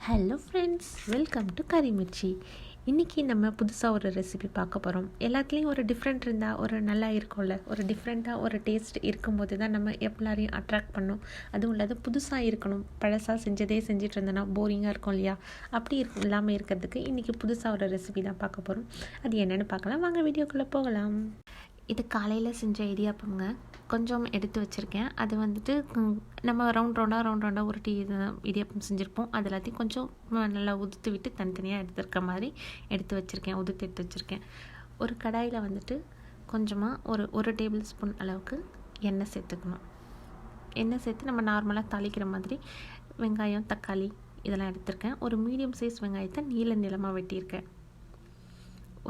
Hello friends, welcome to Karimirchi. இன்றைக்கி நம்ம புதுசாக ஒரு ரெசிபி பார்க்க போகிறோம். எல்லாத்துலேயும் ஒரு டிஃப்ரெண்ட் இருந்தால் ஒரு நல்லா இருக்கும்ல. ஒரு டிஃப்ரெண்ட்டாக ஒரு டேஸ்ட் இருக்கும்போது தான் நம்ம எல்லாரையும் அட்ராக்ட் பண்ணும். அதுவும் இல்லாத புதுசாக இருக்கணும். பழசாக செஞ்சதே செஞ்சுட்டு இருந்தோன்னா போரிங்காக இருக்கும் இல்லையா? அப்படி இல்லாமல் இருக்கிறதுக்கு இன்றைக்கி புதுசாக ஒரு ரெசிபி தான் பார்க்க போகிறோம். அது என்னென்னு பார்க்கலாம். வாங்க வீடியோக்குள்ளே போகலாம். இது காலையில் செஞ்ச இடியாப்பங்க. கொஞ்சம் எடுத்து வச்சுருக்கேன். அது வந்துட்டு நம்ம ரவுண்ட் ரவுண்டாக உருட்டி இடியாப்பம் செஞ்சுருப்போம். அது எல்லாத்தையும் கொஞ்சம் நல்லா உதுத்து விட்டு தனித்தனியாக எடுத்துருக்க மாதிரி எடுத்து வச்சுருக்கேன். உதுத்து எடுத்து வச்சுருக்கேன். ஒரு கடாயில் வந்துட்டு கொஞ்சமாக ஒரு டேபிள் ஸ்பூன் அளவுக்கு எண்ணெய் சேர்த்துக்கணும். எண்ணெய் சேர்த்து நம்ம நார்மலாக தாளிக்கிற மாதிரி வெங்காயம், தக்காளி இதெல்லாம் எடுத்திருக்கேன். ஒரு மீடியம் சைஸ் வெங்காயத்தை நீளமாக வெட்டியிருக்கேன்.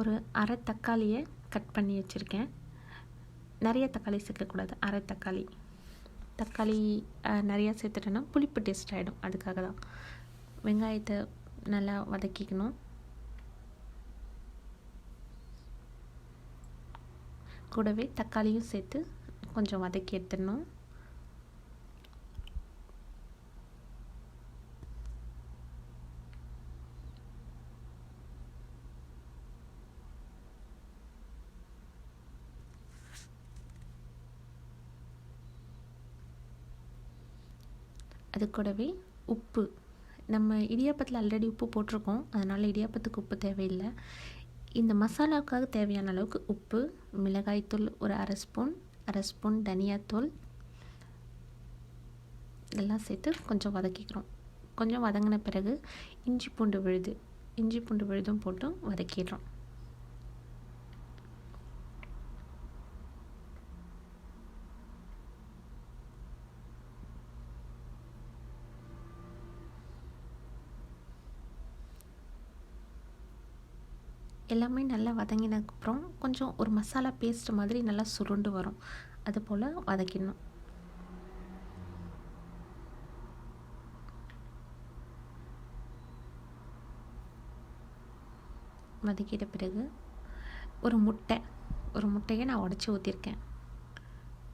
ஒரு அரை தக்காளியை கட் பண்ணி வச்சுருக்கேன். நிறைய தக்காளி சேர்க்கக்கூடாது. அரை தக்காளி நிறையா சேர்த்துட்டோன்னா புளிப்பு டேஸ்ட் ஆகிடும். அதுக்காக தான் வெங்காயத்தை நல்லா வதக்கிக்கணும். கூடவே தக்காளியும் சேர்த்து கொஞ்சம் வதக்கி எடுத்துடணும். அது கூடவே உப்பு, நம்ம இடியாப்பத்தில் ஆல்ரெடி உப்பு போட்டிருக்கோம். அதனால் இடியாப்பத்துக்கு உப்பு தேவையில்லை. இந்த மசாலாவுக்காக தேவையான அளவுக்கு உப்பு, மிளகாய்த்தூள் ஒரு அரை ஸ்பூன் தனியாத்தூள் இதெல்லாம் சேர்த்து கொஞ்சம் வதக்கிக்கிறோம். கொஞ்சம் வதங்கின பிறகு இஞ்சி பூண்டு விழுதும் போட்டு வதக்கிடுறோம். எல்லாமே நல்லா வதங்கினதுக்கப்புறம் கொஞ்சம் ஒரு மசாலா பேஸ்ட் மாதிரி நல்லா சுருண்டு வரும். அது போல் வதக்கிடணும். வதக்கிட்ட பிறகு ஒரு முட்டையை நான் உடச்சி ஊற்றிருக்கேன்.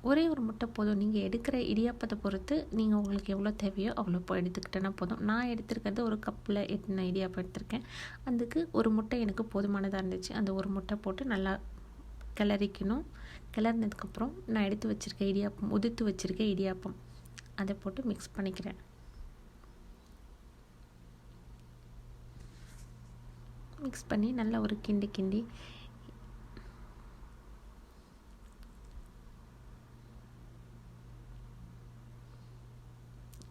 ஒரே ஒரு முட்டை போதும். நீங்கள் எடுக்கிற இடியாப்பத்தை பொறுத்து நீங்கள் உங்களுக்கு எவ்வளோ தேவையோ அவ்வளோ எடுத்துக்கிட்டேன்னா போதும். நான் எடுத்துருக்கிறது ஒரு கப்பில் நான் இடியாப்பம் எடுத்திருக்கேன். அதுக்கு ஒரு முட்டை எனக்கு போதுமானதாக இருந்துச்சு. அந்த ஒரு முட்டை போட்டு நல்லா கிளறிக்கணும். கிளறினதுக்கப்புறம் நான் எடுத்து வச்சுருக்கேன் உதிர்த்து வச்சுருக்கேன் இடியாப்பம் அதை போட்டு மிக்ஸ் பண்ணிக்கிறேன். மிக்ஸ் பண்ணி நல்லா ஒரு கிண்டி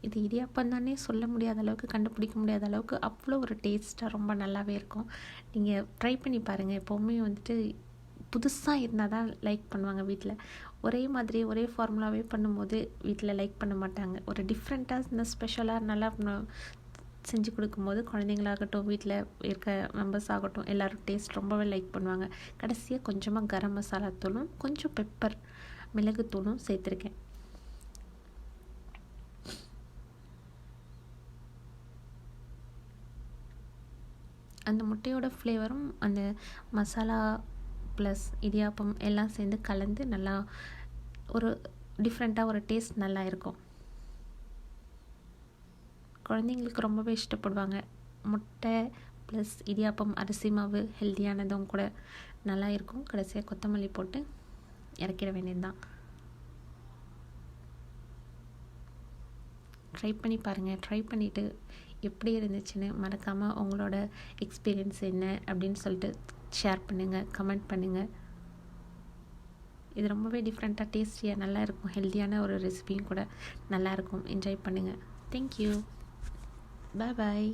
இது இடியாப்பம் தானே சொல்ல முடியாத அளவுக்கு, கண்டுபிடிக்க முடியாத அளவுக்கு அவ்வளோ ஒரு டேஸ்ட்டாக ரொம்ப நல்லாவே இருக்கும். நீங்கள் ட்ரை பண்ணி பாருங்கள். எப்போவுமே வந்துட்டு புதுசாக இருந்தால் தான் லைக் பண்ணுவாங்க வீட்டில். ஒரே மாதிரி ஒரே ஃபார்முலாவே பண்ணும்போது வீட்டில் லைக் பண்ண மாட்டாங்க. ஒரு டிஃப்ரெண்ட்டாக இந்த ஸ்பெஷலாக நல்லா செஞ்சு கொடுக்கும்போது குழந்தைங்களாகட்டும், வீட்டில் இருக்க மெம்பர்ஸ் ஆகட்டும், எல்லோரும் டேஸ்ட் ரொம்பவே லைக் பண்ணுவாங்க. கடைசியாக கொஞ்சமாக கரம் மசாலா தூளும் கொஞ்சம் பெப்பர் மிளகுத்தூளும் சேர்த்துருக்கேன். அந்த முட்டையோட ஃப்ளேவரும் அந்த மசாலா ப்ளஸ் இடியாப்பம் எல்லாம் சேர்ந்து கலந்து நல்லா ஒரு டிஃப்ரெண்ட்டாக ஒரு டேஸ்ட் நல்லா இருக்கும். குழந்தைங்களுக்கு ரொம்பவே இஷ்டப்படுவாங்க. முட்டை ப்ளஸ் இடியாப்பம், அரிசி மாவு ஹெல்த்தியானதும் கூட நல்லா இருக்கும். கடைசியாக கொத்தமல்லி போட்டு இறக்கிட வேண்டியதுதான். ட்ரை பண்ணி பாருங்கள். ட்ரை பண்ணிவிட்டு எப்படி இருந்துச்சுன்னு மறக்காமல் உங்களோட எக்ஸ்பீரியன்ஸ் என்ன அப்படின்னு சொல்லிட்டு ஷேர் பண்ணுங்கள், கமெண்ட் பண்ணுங்கள். இது ரொம்பவே டிஃப்ரெண்ட்டாக டேஸ்டியாக நல்லா இருக்கும். ஹெல்த்தியான ஒரு ரெசிபியும் கூட நல்லாயிருக்கும். என்ஜாய் பண்ணுங்கள். தேங்க்யூ. பாய்.